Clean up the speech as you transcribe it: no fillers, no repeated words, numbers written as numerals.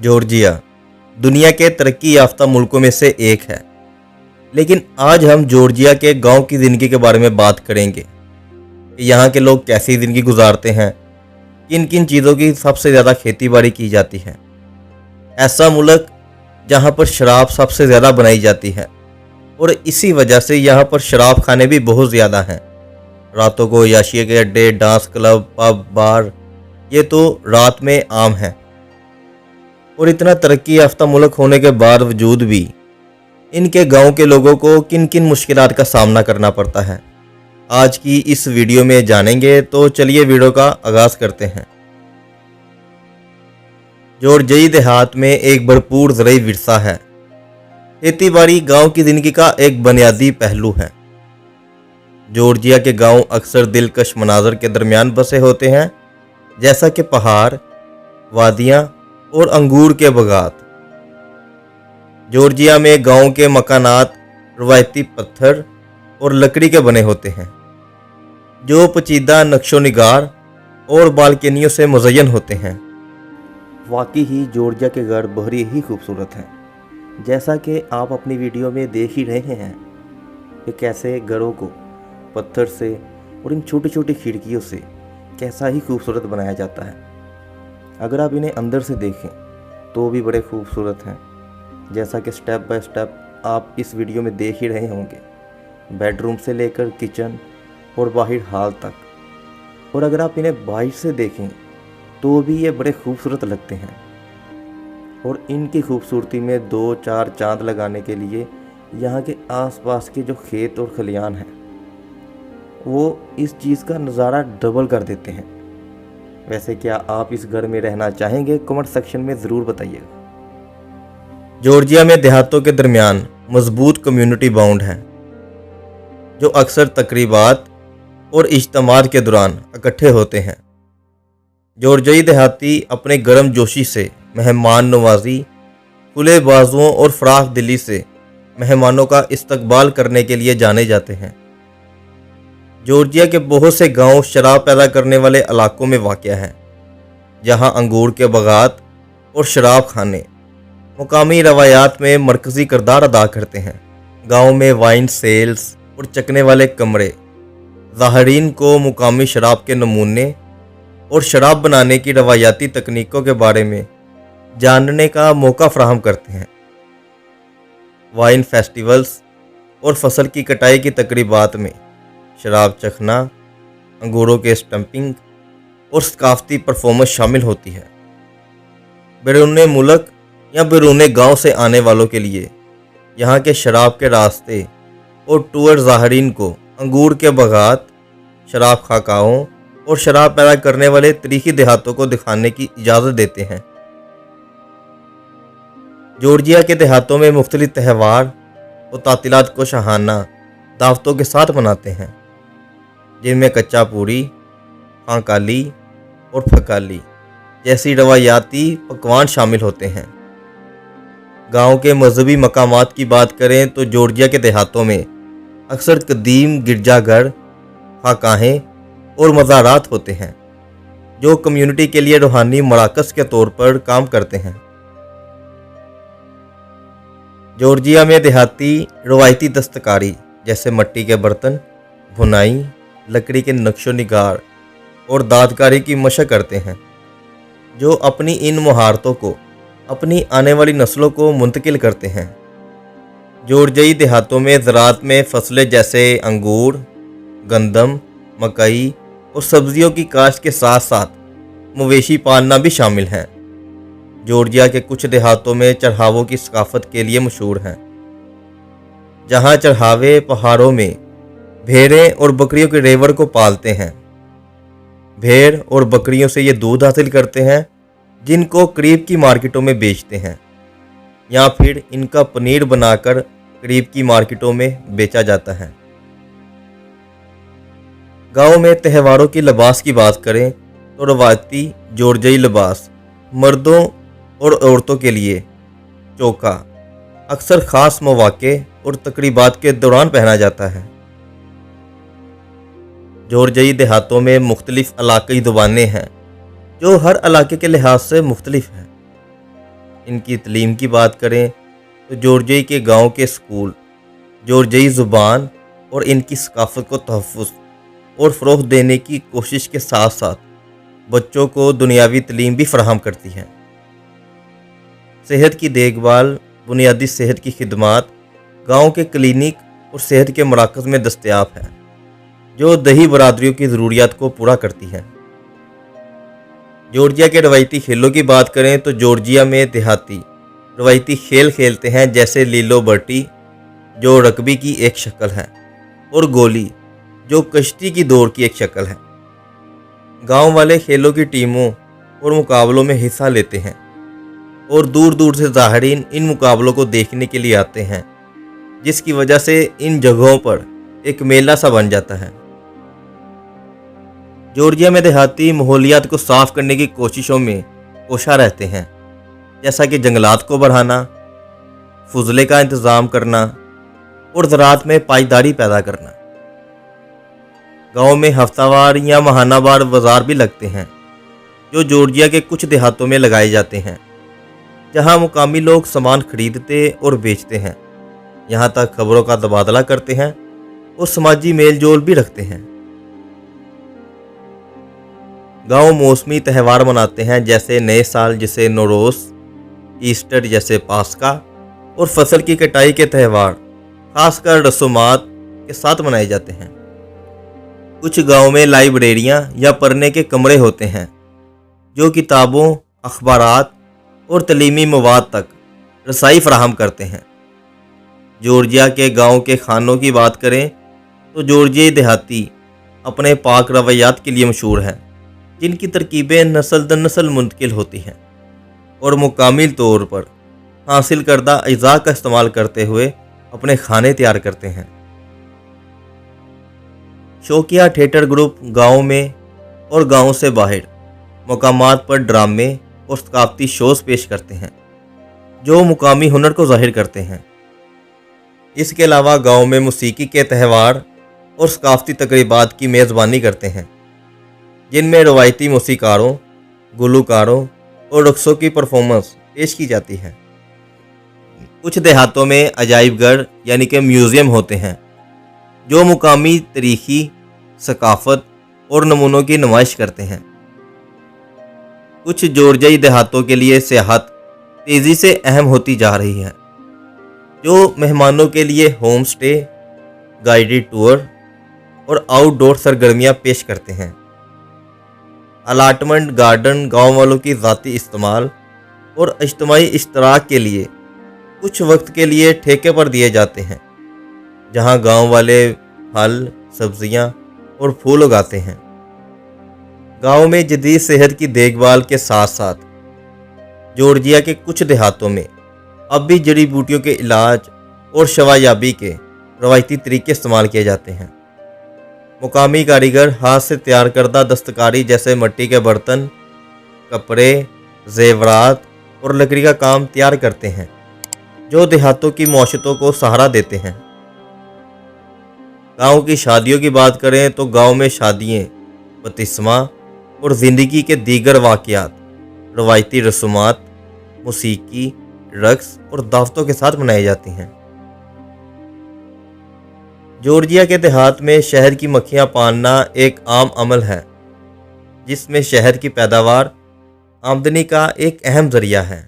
Georgia दुनिया के तरक्की याफ्ता मुल्कों में से एक है, लेकिन आज हम जॉर्जिया के गांव की ज़िंदगी के बारे में बात करेंगे कि यहाँ के लोग कैसी ज़िंदगी गुजारते हैं, किन किन चीज़ों की सबसे ज़्यादा खेती बाड़ी की जाती है। ऐसा मुल्क जहाँ पर शराब सबसे ज़्यादा बनाई जाती है और इसी वजह से यहाँ पर शराब खाने भी बहुत ज़्यादा हैं। रातों को याशिया के अड्डे, डांस क्लब, पब, बार ये तो रात में आम है। और इतना तरक्की याफ्ता मुल्क होने के बावजूद भी इनके गांव के लोगों को किन किन मुश्किलात का सामना करना पड़ता है, आज की इस वीडियो में जानेंगे। तो चलिए वीडियो का आगाज़ करते हैं। जॉर्जियाई देहात में एक भरपूर ज़राई विरसा है। खेती बाड़ी गाँव की ज़िंदगी का एक बुनियादी पहलू है। जॉर्जिया के गांव अक्सर दिलकश मनाजर के दरमियान बसे होते हैं, जैसा कि पहाड़, वादियाँ और अंगूर के बागात। जॉर्जिया में गांव के मकानात रवायती पत्थर और लकड़ी के बने होते हैं, जो पेचीदा नक्शो निगार और बालकनियों से मुज़य्यन होते हैं। वाकई ही जॉर्जिया के घर बहुत ही खूबसूरत हैं, जैसा कि आप अपनी वीडियो में देख ही रहे हैं कि कैसे घरों को पत्थर से और इन छोटी छोटी खिड़कियों से कैसा ही खूबसूरत बनाया जाता है। अगर आप इन्हें अंदर से देखें तो भी बड़े खूबसूरत हैं, जैसा कि स्टेप बाय स्टेप आप इस वीडियो में देख ही रहे होंगे, बेडरूम से लेकर किचन और बाहर हॉल तक। और अगर आप इन्हें बाहर से देखें तो भी ये बड़े खूबसूरत लगते हैं। और इनकी खूबसूरती में 2-4 चांद लगाने के लिए यहाँ के आसपास के जो खेत और खलियान हैं वो इस चीज़ का नज़ारा डबल कर देते हैं। वैसे क्या आप इस घर में रहना चाहेंगे? कमेंट सेक्शन में ज़रूर बताइएगा। जॉर्जिया में देहातों के दरमियान मजबूत कम्युनिटी बाउंड है, जो अक्सर तकरीबात और इज्तिमात के दौरान इकट्ठे होते हैं। जॉर्जियाई देहाती अपने गर्म जोशी से, मेहमान नवाजी, खुले बाजुओं और फराख दिली से मेहमानों का इस्तकबाल करने के लिए जाने जाते हैं। जॉर्जिया के बहुत से गांव शराब पैदा करने वाले इलाकों में वाक़या हैं, जहां अंगूर के बागात और शराब खाने मुकामी रवायात में मरकज़ी किरदार अदा करते हैं। गांव में वाइन सेल्स और चखने वाले कमरे ज़ाहिरीन को मुकामी शराब के नमूने और शराब बनाने की रवायाती तकनीकों के बारे में जानने का मौका फराहम करते हैं। वाइन फेस्टिवल्स और फसल की कटाई की तकरीबात में शराब चखना, अंगूरों के स्टम्पिंग और सकाफती परफॉर्मेंस शामिल होती है। बैरून मुल्क या बैरून गांव से आने वालों के लिए यहाँ के शराब के रास्ते और टूर ज़ाहिरीन को अंगूर के बागात, शराब खाकाओं और शराब पैदा करने वाले तरीकी देहातों को दिखाने की इजाज़त देते हैं। जॉर्जिया के देहातों में मुख्तलिफ त्यौहार और तातीलात को शाहाना दावतों के साथ मनाते हैं, जिनमें कच्चा पूरी, खांकाली और फकाली जैसी रवायाती पकवान शामिल होते हैं। गांव के मजहबी मकामात की बात करें तो जॉर्जिया के देहातों में अक्सर कदीम गिरजाघर, खाकाहें और मज़ारात होते हैं, जो कम्युनिटी के लिए रूहानी मराकज़ के तौर पर काम करते हैं। जॉर्जिया में देहाती रवायती दस्तकारी जैसे मिट्टी के बर्तन, बुनाई, लकड़ी के नक्शो निगार और दादकारी की मशक करते हैं, जो अपनी इन महारतों को अपनी आने वाली नस्लों को मुंतकिल करते हैं। जॉर्जियाई देहातों में ज़राअत में फसलें जैसे अंगूर, गंदम, मकई और सब्जियों की काश्त के साथ साथ मवेशी पालना भी शामिल हैं। जॉर्जिया के कुछ देहातों में चढ़ावों की सकाफत के लिए मशहूर हैं, जहां चढ़ावे पहाड़ों में भेड़ें और बकरियों के रेवड़ को पालते हैं। भेड़ और बकरियों से ये दूध हासिल करते हैं, जिनको करीब की मार्केटों में बेचते हैं या फिर इनका पनीर बनाकर करीब की मार्केटों में बेचा जाता है। गांव में त्योहारों की लिबास की बात करें तो रवायती जॉर्जियाई लिबास मर्दों और औरतों के लिए चोका अक्सर ख़ास मौके और तकरीबात के दौरान पहना जाता है। जॉर्जियाई देहातों में मुख्तलिफ इलाक़ाई ज़ुबानें हैं, जो हर इलाके के लिहाज से मुख्तलिफ हैं। ان کی تعلیم کی بات کریں تو جورجیا کے گاؤں کے اسکول جورجیائی زبان اور ان کی ثقافت کو تحفظ اور فروغ دینے کی کوشش کے ساتھ ساتھ بچوں کو دنیاوی تعلیم بھی فراہم کرتی ہے۔ صحت کی دیکھ بھال، بنیادی صحت کی خدمات گاؤں کے کلینک اور صحت کے مراکز میں دستیاب ہے، جو دیہی برادریوں کی ضروریات کو پورا کرتی ہے۔ جورجیا کے روایتی کھیلوں کی بات کریں تو جورجیا میں دیہاتی روایتی کھیل کھیلتے ہیں، جیسے لیلو برٹی جو رگبی کی ایک شکل ہے اور گولی جو کشتی کی دوڑ کی ایک شکل ہے۔ گاؤں والے کھیلوں کی ٹیموں اور مقابلوں میں حصہ لیتے ہیں اور دور دور سے زائرین ان مقابلوں کو دیکھنے کے لیے آتے ہیں، جس کی وجہ سے ان جگہوں پر ایک میلہ سا بن جاتا ہے۔ جورجیا میں دیہاتی ماحولیات کو صاف کرنے کی کوششوں میں کوشاں رہتے ہیں، جیسا کہ جنگلات کو بڑھانا، فضلے کا انتظام کرنا اور زراعت میں پائیداری پیدا کرنا۔ گاؤں میں ہفتہ وار یا ماہانہ وار بازار بھی لگتے ہیں، جو جورجیا کے کچھ دیہاتوں میں لگائے جاتے ہیں، جہاں مقامی لوگ سامان خریدتے اور بیچتے ہیں، یہاں تک خبروں کا تبادلہ کرتے ہیں اور سماجی میل جول بھی رکھتے ہیں۔ گاؤں موسمی تہوار مناتے ہیں، جیسے نئے سال جسے نوروز، ایسٹر جیسے پاسکا، اور فصل کی کٹائی کے تہوار خاص کر رسومات کے ساتھ منائے جاتے ہیں۔ کچھ گاؤں میں لائبریریاں یا پڑھنے کے کمرے ہوتے ہیں، جو کتابوں، اخبارات اور تعلیمی مواد تک رسائی فراہم کرتے ہیں۔ جورجیا کے گاؤں کے کھانوں کی بات کریں تو جورجیائی دیہاتی اپنے پاک روایات کے لیے مشہور ہیں، جن کی ترکیبیں نسل در نسل منتقل ہوتی ہیں اور مکمل طور پر حاصل کردہ اجزاء کا استعمال کرتے ہوئے اپنے کھانے تیار کرتے ہیں۔ شوقیہ تھیٹر گروپ گاؤں میں اور گاؤں سے باہر مقامات پر ڈرامے اور ثقافتی شوز پیش کرتے ہیں، جو مقامی ہنر کو ظاہر کرتے ہیں۔ اس کے علاوہ گاؤں میں موسیقی کے تہوار اور ثقافتی تقریبات کی میزبانی کرتے ہیں، جن میں روایتی موسیقاروں، گلوکاروں اور رقصوں کی پرفارمنس پیش کی جاتی ہے۔ کچھ دیہاتوں میں عجائب گھر یعنی کہ میوزیم ہوتے ہیں، جو مقامی تاریخی، ثقافت اور نمونوں کی نمائش کرتے ہیں۔ کچھ جورجیائی دیہاتوں کے لیے سیاحت تیزی سے اہم ہوتی جا رہی ہے، جو مہمانوں کے لیے ہوم سٹے، گائیڈڈ ٹور اور آؤٹ ڈور سرگرمیاں پیش کرتے ہیں۔ الاٹمنٹ گارڈن گاؤں والوں کی ذاتی استعمال اور اجتماعی اشتراک کے لیے کچھ وقت کے لیے ٹھیکے پر دیے جاتے ہیں، جہاں گاؤں والے پھل، سبزیاں اور پھول اگاتے ہیں۔ گاؤں میں جدید صحت کی دیکھ بھال کے ساتھ ساتھ جورجیا کے کچھ دیہاتوں میں اب بھی جڑی بوٹیوں کے علاج اور شفایابی کے روایتی طریقے استعمال کیے جاتے ہیں۔ مقامی کاریگر ہاتھ سے تیار کردہ دستکاری جیسے مٹی کے برتن، کپڑے، زیورات اور لکڑی کا کام تیار کرتے ہیں، جو دیہاتوں کی معیشتوں کو سہارا دیتے ہیں۔ گاؤں کی شادیوں کی بات کریں تو گاؤں میں شادیاں، بپتسمہ اور زندگی کے دیگر واقعات روایتی رسومات، موسیقی، رقص اور دعوتوں کے ساتھ منائی جاتی ہیں۔ جورجیا کے دیہات میں شہد کی مکھیاں پالنا ایک عام عمل ہے، جس میں شہد کی پیداوار آمدنی کا ایک اہم ذریعہ ہے۔